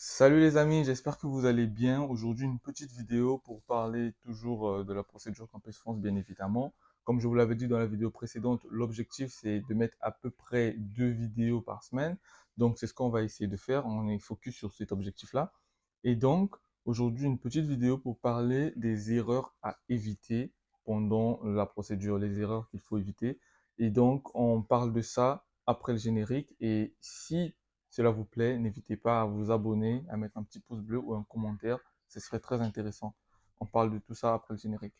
Salut les amis, j'espère que vous allez bien. Aujourd'hui, une petite vidéo pour parler toujours de la procédure Campus France, bien évidemment. Comme je vous l'avais dit dans la vidéo précédente, l'objectif c'est de mettre à peu près 2 vidéos par semaine. Donc, c'est ce qu'on va essayer de faire. On est focus sur cet objectif-là. Et donc, aujourd'hui, une petite vidéo pour parler des erreurs à éviter pendant la procédure, les erreurs qu'il faut éviter. Et donc, on parle de ça après le générique. Et si cela vous plaît, n'hésitez pas à vous abonner, à mettre un petit pouce bleu ou un commentaire. Ce serait très intéressant. On parle de tout ça après le générique.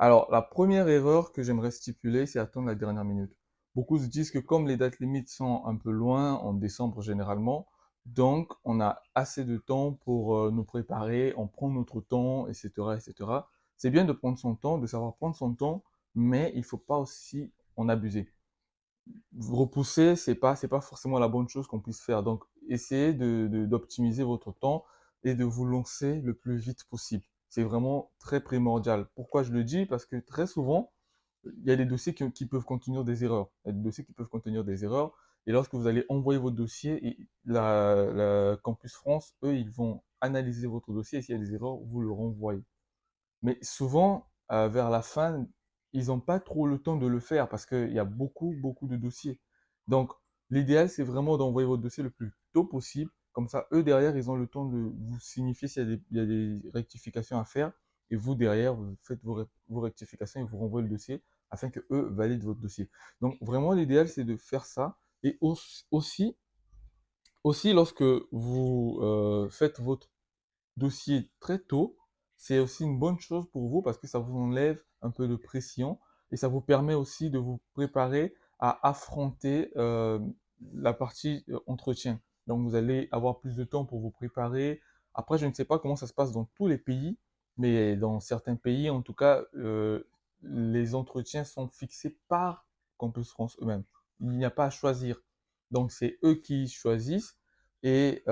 Alors, la première erreur que j'aimerais stipuler, c'est attendre la dernière minute. Beaucoup se disent que comme les dates limites sont un peu loin, en décembre généralement, donc on a assez de temps pour nous préparer, on prend notre temps, etc., etc. C'est bien de prendre son temps, de savoir prendre son temps, mais il faut pas aussi en abuser. Vous repousser, c'est pas forcément la bonne chose qu'on puisse faire. Donc, essayez d'optimiser votre temps et de vous lancer le plus vite possible. C'est vraiment très primordial. Pourquoi je le dis? Parce que très souvent, il y a des dossiers qui peuvent contenir des erreurs. Il y a des dossiers qui peuvent contenir des erreurs. Et lorsque vous allez envoyer votre dossier, et la Campus France, eux, ils vont analyser votre dossier et s'il y a des erreurs, vous le renvoyez. Mais souvent, vers la fin, ils n'ont pas trop le temps de le faire parce qu'il y a beaucoup, beaucoup de dossiers. Donc, l'idéal, c'est vraiment d'envoyer votre dossier le plus tôt possible. Comme ça, eux, derrière, ils ont le temps de vous signifier s'il y a il y a des rectifications à faire. Et vous, derrière, vous faites vos rectifications et vous renvoyez le dossier afin que eux valident votre dossier. Donc, vraiment, l'idéal, c'est de faire ça. Et aussi lorsque vous faites votre dossier très tôt, c'est aussi une bonne chose pour vous parce que ça vous enlève un peu de pression et ça vous permet aussi de vous préparer à affronter la partie entretien. Donc vous allez avoir plus de temps pour vous préparer. Après, je ne sais pas comment ça se passe dans tous les pays, mais dans certains pays, en tout cas, les entretiens sont fixés par Campus France eux-mêmes. Il n'y a pas à choisir. Donc c'est eux qui choisissent et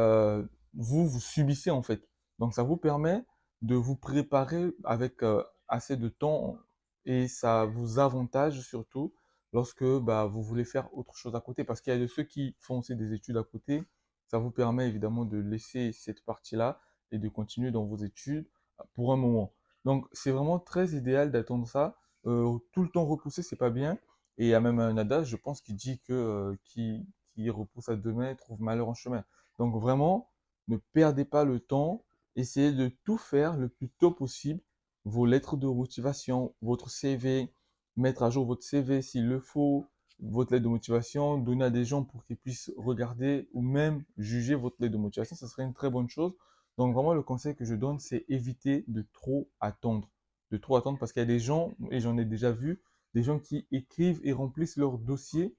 vous subissez en fait. Donc, ça vous permet de vous préparer avec assez de temps et ça vous avantage surtout lorsque bah, vous voulez faire autre chose à côté. Parce qu'il y a de ceux qui font aussi des études à côté. Ça vous permet évidemment de laisser cette partie-là et de continuer dans vos études pour un moment. Donc, c'est vraiment très idéal d'attendre ça. Tout le temps repousser, c'est pas bien. Et il y a même un adage, je pense, qui dit que qui repousse à demain trouve malheur en chemin. Donc, vraiment, ne perdez pas le temps. Essayez de tout faire le plus tôt possible. Vos lettres de motivation, votre CV, mettre à jour votre CV s'il le faut, votre lettre de motivation, donner à des gens pour qu'ils puissent regarder ou même juger votre lettre de motivation, ça serait une très bonne chose. Donc vraiment, le conseil que je donne, c'est éviter de trop attendre. De trop attendre parce qu'il y a des gens, et j'en ai déjà vu, des gens qui écrivent et remplissent leur dossier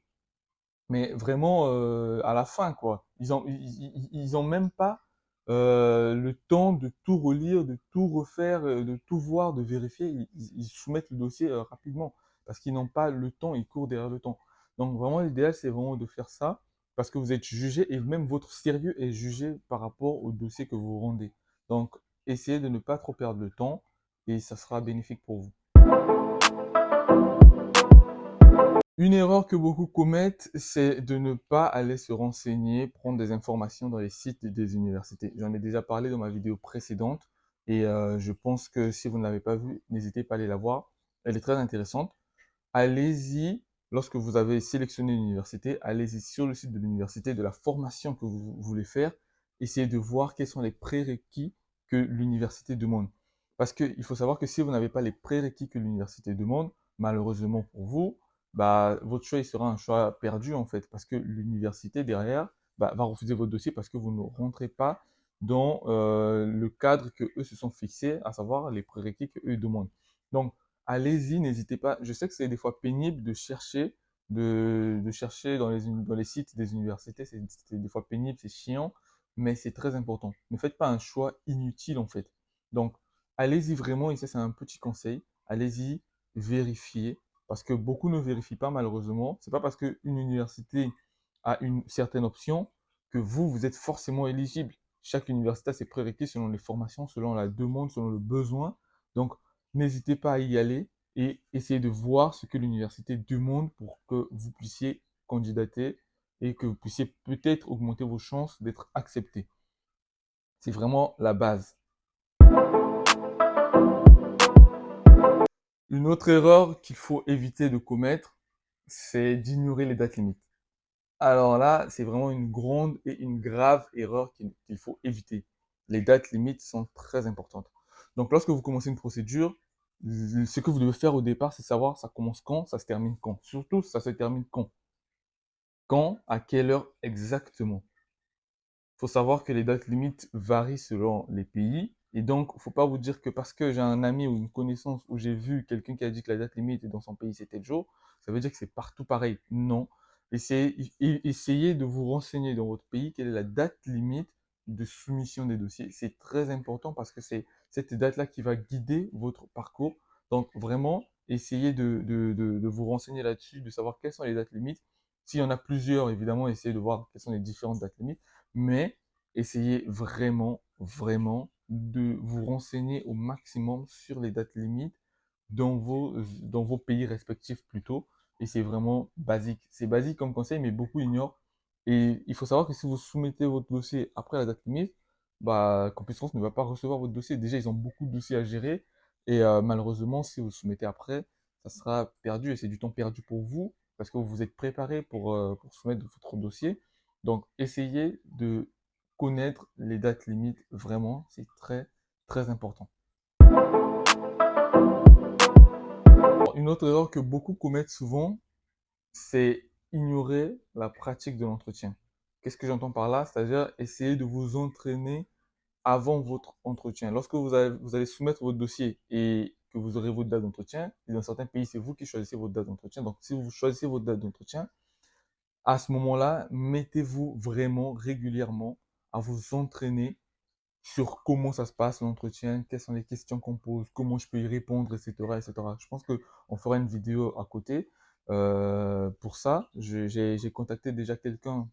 mais vraiment à la fin, quoi. Ils ont même pas le temps de tout relire, de tout refaire, de tout voir, de vérifier. Ils soumettent le dossier rapidement parce qu'ils n'ont pas le temps, ils courent derrière le temps. Donc vraiment, l'idéal, c'est vraiment de faire ça parce que vous êtes jugé et même votre sérieux est jugé par rapport au dossier que vous rendez. Donc, essayez de ne pas trop perdre le temps et ça sera bénéfique pour vous. Une erreur que beaucoup commettent, c'est de ne pas aller se renseigner, prendre des informations dans les sites des universités. J'en ai déjà parlé dans ma vidéo précédente et je pense que si vous ne l'avez pas vue, n'hésitez pas à aller la voir. Elle est très intéressante. Allez-y, lorsque vous avez sélectionné une université, allez-y sur le site de l'université, de la formation que vous voulez faire. Essayez de voir quels sont les prérequis que l'université demande. Parce qu'il faut savoir que si vous n'avez pas les prérequis que l'université demande, malheureusement pour vous, bah, votre choix il sera un choix perdu en fait, parce que l'université derrière bah, va refuser votre dossier parce que vous ne rentrez pas dans le cadre que eux se sont fixés, à savoir les prérequis que eux demandent. Donc, allez-y, n'hésitez pas. Je sais que c'est des fois pénible de chercher, de chercher dans les sites des universités, c'est des fois pénible, c'est chiant, mais c'est très important. Ne faites pas un choix inutile en fait. Donc, allez-y vraiment, et ça c'est un petit conseil, allez-y, vérifiez, parce que beaucoup ne vérifient pas malheureusement. C'est pas parce qu'une université a une certaine option que vous êtes forcément éligible. Chaque université a ses prérequis selon les formations, selon la demande, selon le besoin. Donc, n'hésitez pas à y aller et essayez de voir ce que l'université demande pour que vous puissiez candidater et que vous puissiez peut-être augmenter vos chances d'être accepté. C'est vraiment la base. Une autre erreur qu'il faut éviter de commettre, c'est d'ignorer les dates limites. Alors là, c'est vraiment une grande et une grave erreur qu'il faut éviter. Les dates limites sont très importantes. Donc lorsque vous commencez une procédure, ce que vous devez faire au départ, c'est savoir ça commence quand, ça se termine quand. Surtout, ça se termine quand. Quand, à quelle heure exactement. Faut savoir que les dates limites varient selon les pays. Et donc, faut pas vous dire que parce que j'ai un ami ou une connaissance où j'ai vu quelqu'un qui a dit que la date limite dans son pays c'était le jour, ça veut dire que c'est partout pareil. Non. Essayez de vous renseigner dans votre pays quelle est la date limite de soumission des dossiers. C'est très important parce que c'est cette date-là qui va guider votre parcours. Donc, vraiment, essayez de vous renseigner là-dessus, de savoir quelles sont les dates limites. S'il y en a plusieurs, évidemment, essayez de voir quelles sont les différentes dates limites, mais essayez vraiment, vraiment de vous renseigner au maximum sur les dates limites dans vos pays respectifs plutôt. Et c'est vraiment basique. C'est basique comme conseil, mais beaucoup ignorent. Et il faut savoir que si vous soumettez votre dossier après la date limite, bah, Campus France ne va pas recevoir votre dossier. Déjà, ils ont beaucoup de dossiers à gérer. Et malheureusement, si vous soumettez après, ça sera perdu et c'est du temps perdu pour vous parce que vous vous êtes préparé pour soumettre votre dossier. Donc, essayez de connaître les dates limites, vraiment, c'est très, très important. Une autre erreur que beaucoup commettent souvent, c'est ignorer la pratique de l'entretien. Qu'est-ce que j'entends par là? C'est-à-dire essayer de vous entraîner avant votre entretien. Lorsque vous allez soumettre votre dossier et que vous aurez votre date d'entretien, et dans certains pays, c'est vous qui choisissez votre date d'entretien. Donc, si vous choisissez votre date d'entretien, à ce moment-là, mettez-vous vraiment régulièrement à vous entraîner sur comment ça se passe l'entretien, quelles sont les questions qu'on pose, comment je peux y répondre, etc., etc. Je pense que on fera une vidéo à côté. Pour ça, j'ai contacté déjà quelqu'un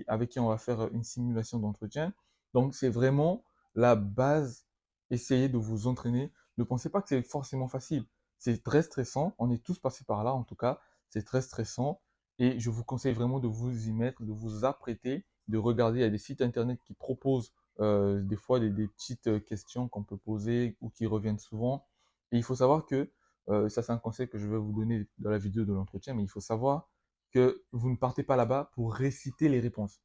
avec qui on va faire une simulation d'entretien. Donc, c'est vraiment la base. Essayez de vous entraîner. Ne pensez pas que c'est forcément facile. C'est très stressant. On est tous passés par là, en tout cas. C'est très stressant. Et je vous conseille vraiment de vous y mettre, de vous apprêter, de regarder. Il y a des sites internet qui proposent des fois des petites questions qu'on peut poser ou qui reviennent souvent. Et il faut savoir que, ça c'est un conseil que je vais vous donner dans la vidéo de l'entretien, mais il faut savoir que vous ne partez pas là-bas pour réciter les réponses.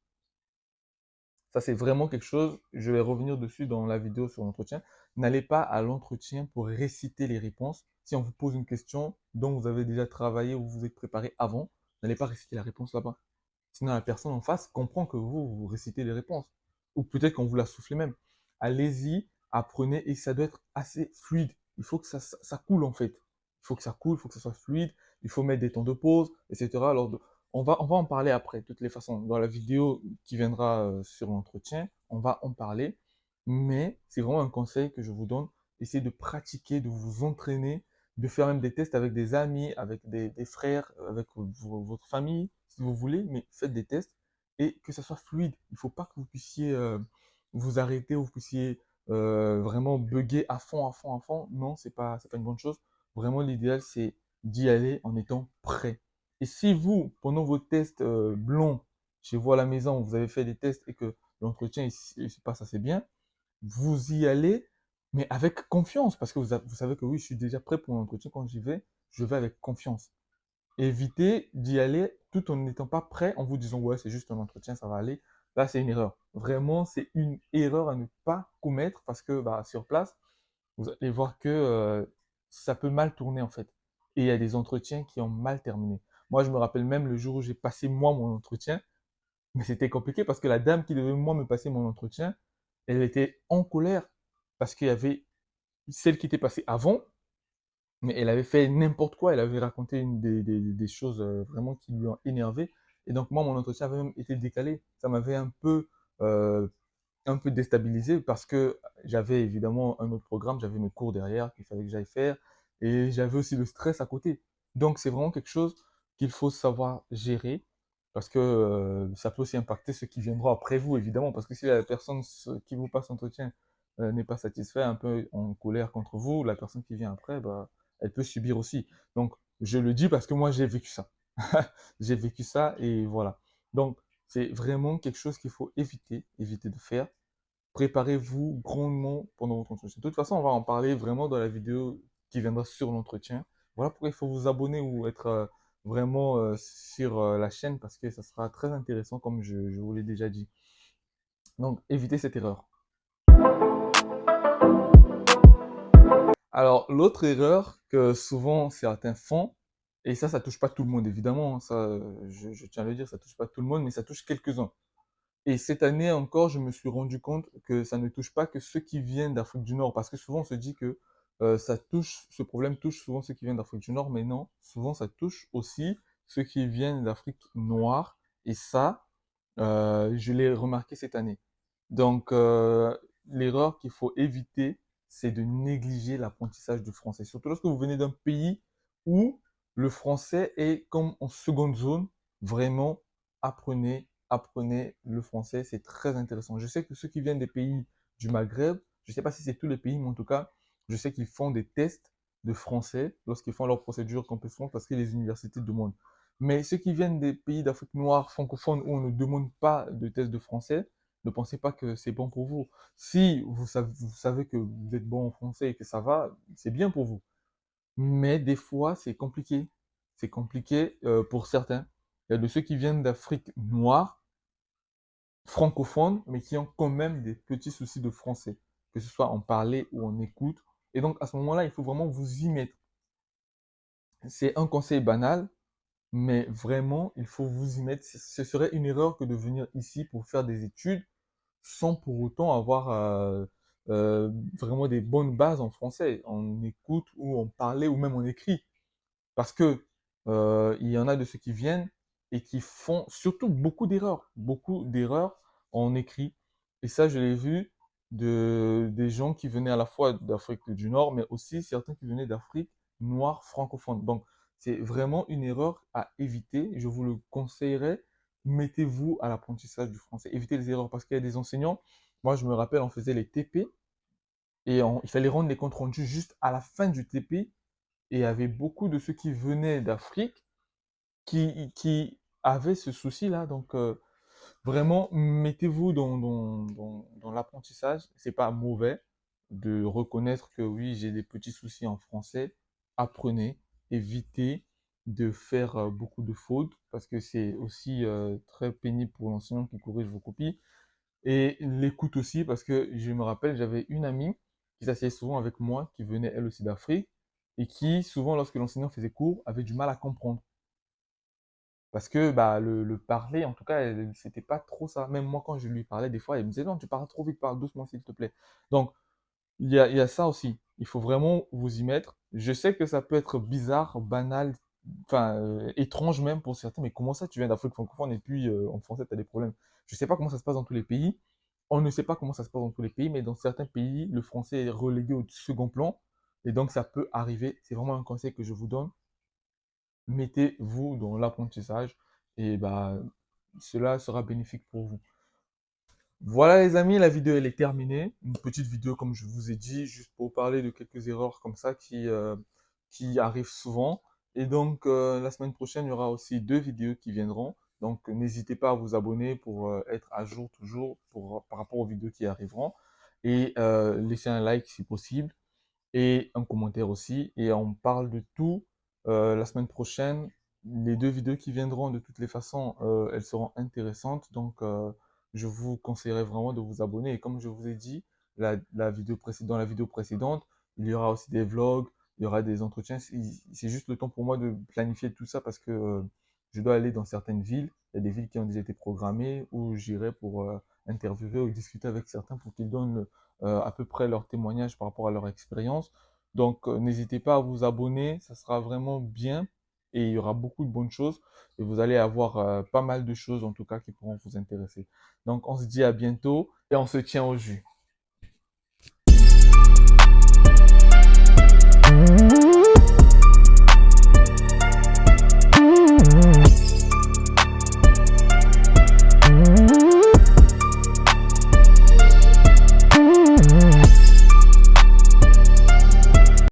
Ça c'est vraiment quelque chose, je vais revenir dessus dans la vidéo sur l'entretien. N'allez pas à l'entretien pour réciter les réponses. Si on vous pose une question dont vous avez déjà travaillé ou vous vous êtes préparé avant, n'allez pas réciter la réponse là-bas. Sinon, la personne en face comprend que vous récitez les réponses. Ou peut-être qu'on vous la souffle même. Allez-y, apprenez et ça doit être assez fluide. Il faut que ça coule en fait. Il faut que ça coule, il faut que ça soit fluide. Il faut mettre des temps de pause, etc. On va en parler après, de toutes les façons. Dans la vidéo qui viendra sur l'entretien, on va en parler. Mais c'est vraiment un conseil que je vous donne. Essayez de pratiquer, de vous entraîner, de faire même des tests avec des amis, avec des frères, avec votre famille, si vous voulez, mais faites des tests et que ça soit fluide. Il ne faut pas que vous puissiez vous arrêter ou vous puissiez vraiment bugger à fond, à fond, à fond. Non, c'est pas une bonne chose. Vraiment, l'idéal, c'est d'y aller en étant prêt. Et si vous, pendant vos tests blancs, chez vous à la maison, vous avez fait des tests et que l'entretien il se passe assez bien, vous y allez, mais avec confiance, parce que vous savez que oui, je suis déjà prêt pour l'entretien. Quand j'y vais, je vais avec confiance. Évitez d'y aller tout en n'étant pas prêt, en vous disant ouais, c'est juste un entretien, ça va aller. Là, c'est une erreur. Vraiment, c'est une erreur à ne pas commettre parce que bah, sur place, vous allez voir que ça peut mal tourner en fait. Et il y a des entretiens qui ont mal terminé. Moi, je me rappelle même le jour où j'ai passé moi mon entretien, mais c'était compliqué parce que la dame qui devait moi me passer mon entretien, elle était en colère parce qu'il y avait celle qui était passée avant, mais elle avait fait n'importe quoi. Elle avait raconté des choses vraiment qui lui ont énervé. Et donc moi, mon entretien avait même été décalé. Ça m'avait euh, un peu déstabilisé parce que j'avais évidemment un autre programme, j'avais mes cours derrière qu'il fallait que j'aille faire et j'avais aussi le stress à côté. Donc, c'est vraiment quelque chose qu'il faut savoir gérer parce que ça peut aussi impacter ceux qui viendront après vous, évidemment. Parce que si la personne qui vous passe l'entretien n'est pas satisfait, un peu en colère contre vous, la personne qui vient après, bah, elle peut subir aussi. Donc, je le dis parce que moi, j'ai vécu ça. J'ai vécu ça et voilà. Donc, c'est vraiment quelque chose qu'il faut éviter de faire. Préparez-vous grandement pendant votre entretien. De toute façon, on va en parler vraiment dans la vidéo qui viendra sur l'entretien. Voilà pourquoi il faut vous abonner ou être vraiment sur la chaîne parce que ça sera très intéressant comme je vous l'ai déjà dit. Donc, évitez cette erreur. Alors, l'autre erreur que souvent certains font, et ça touche pas tout le monde évidemment, hein, ça, je tiens à le dire, ça touche pas tout le monde, mais ça touche quelques-uns. Et cette année encore, je me suis rendu compte que ça ne touche pas que ceux qui viennent d'Afrique du Nord, parce que souvent on se dit que ce problème touche souvent ceux qui viennent d'Afrique du Nord, mais non, souvent ça touche aussi ceux qui viennent d'Afrique noire, et ça, je l'ai remarqué cette année. Donc, l'erreur qu'il faut éviter, c'est de négliger l'apprentissage du français. Surtout lorsque vous venez d'un pays où le français est comme en seconde zone. Vraiment, apprenez le français, c'est très intéressant. Je sais que ceux qui viennent des pays du Maghreb, je ne sais pas si c'est tous les pays, mais en tout cas, je sais qu'ils font des tests de français lorsqu'ils font leur procédure Campus France parce que les universités demandent. Mais ceux qui viennent des pays d'Afrique noire francophone où on ne demande pas de test de français, ne pensez pas que c'est bon pour vous. Si vous savez que vous êtes bon en français et que ça va, c'est bien pour vous. Mais des fois, c'est compliqué. C'est compliqué pour certains. Il y a de ceux qui viennent d'Afrique noire, francophones, mais qui ont quand même des petits soucis de français, que ce soit en parler ou en écoute. Et donc, à ce moment-là, il faut vraiment vous y mettre. C'est un conseil banal, mais vraiment, il faut vous y mettre. Ce serait une erreur que de venir ici pour faire des études sans pour autant avoir vraiment des bonnes bases en français, en écoute ou en parler ou même en écrit. Parce que il y en a de ceux qui viennent et qui font surtout beaucoup d'erreurs en écrit. Et ça, je l'ai vu des gens qui venaient à la fois d'Afrique du Nord, mais aussi certains qui venaient d'Afrique noire francophone. Donc, c'est vraiment une erreur à éviter. Je vous le conseillerais. Mettez-vous à l'apprentissage du français. Évitez les erreurs parce qu'il y a des enseignants. Moi, je me rappelle, on faisait les TP et il fallait rendre les comptes rendus juste à la fin du TP et il y avait beaucoup de ceux qui venaient d'Afrique qui avaient ce souci-là. Donc, vraiment, mettez-vous dans l'apprentissage. C'est pas mauvais de reconnaître que oui, j'ai des petits soucis en français. Apprenez, évitez de faire beaucoup de fautes parce que c'est aussi très pénible pour l'enseignant qui corrige vos copies. Et l'écoute aussi parce que je me rappelle, j'avais une amie qui s'asseyait souvent avec moi, qui venait elle aussi d'Afrique et qui, souvent, lorsque l'enseignant faisait cours, avait du mal à comprendre. Parce que bah, le parler, en tout cas, c'était pas trop ça. Même moi, quand je lui parlais, des fois, elle me disait, non, tu parles trop vite, parle doucement, s'il te plaît. Donc, il y a ça aussi. Il faut vraiment vous y mettre. Je sais que ça peut être bizarre, banal, enfin, étrange même pour certains, mais comment ça, tu viens d'Afrique francophone et puis en français, tu as des problèmes. Je sais pas comment ça se passe dans tous les pays. On ne sait pas comment ça se passe dans tous les pays, mais dans certains pays, le français est relégué au second plan. Et donc, ça peut arriver. C'est vraiment un conseil que je vous donne. Mettez-vous dans l'apprentissage et bah, cela sera bénéfique pour vous. Voilà les amis, la vidéo elle est terminée. Une petite vidéo comme je vous ai dit, juste pour parler de quelques erreurs comme ça qui arrivent souvent. Et donc la semaine prochaine, il y aura aussi 2 vidéos qui viendront. Donc n'hésitez pas à vous abonner pour être à jour toujours par rapport aux vidéos qui arriveront. Et laissez un like si possible et un commentaire aussi. Et on parle de tout la semaine prochaine. Les 2 vidéos qui viendront, de toutes les façons, elles seront intéressantes. Donc, je vous conseillerais vraiment de vous abonner. Et comme je vous ai dit, dans la vidéo précédente, il y aura aussi des vlogs, il y aura des entretiens. C'est juste le temps pour moi de planifier tout ça parce que je dois aller dans certaines villes. Il y a des villes qui ont déjà été programmées où j'irai pour interviewer ou discuter avec certains pour qu'ils donnent à peu près leur témoignage par rapport à leur expérience. Donc, n'hésitez pas à vous abonner, ça sera vraiment bien et il y aura beaucoup de bonnes choses et vous allez avoir pas mal de choses en tout cas qui pourront vous intéresser. Donc, on se dit à bientôt et on se tient au jus.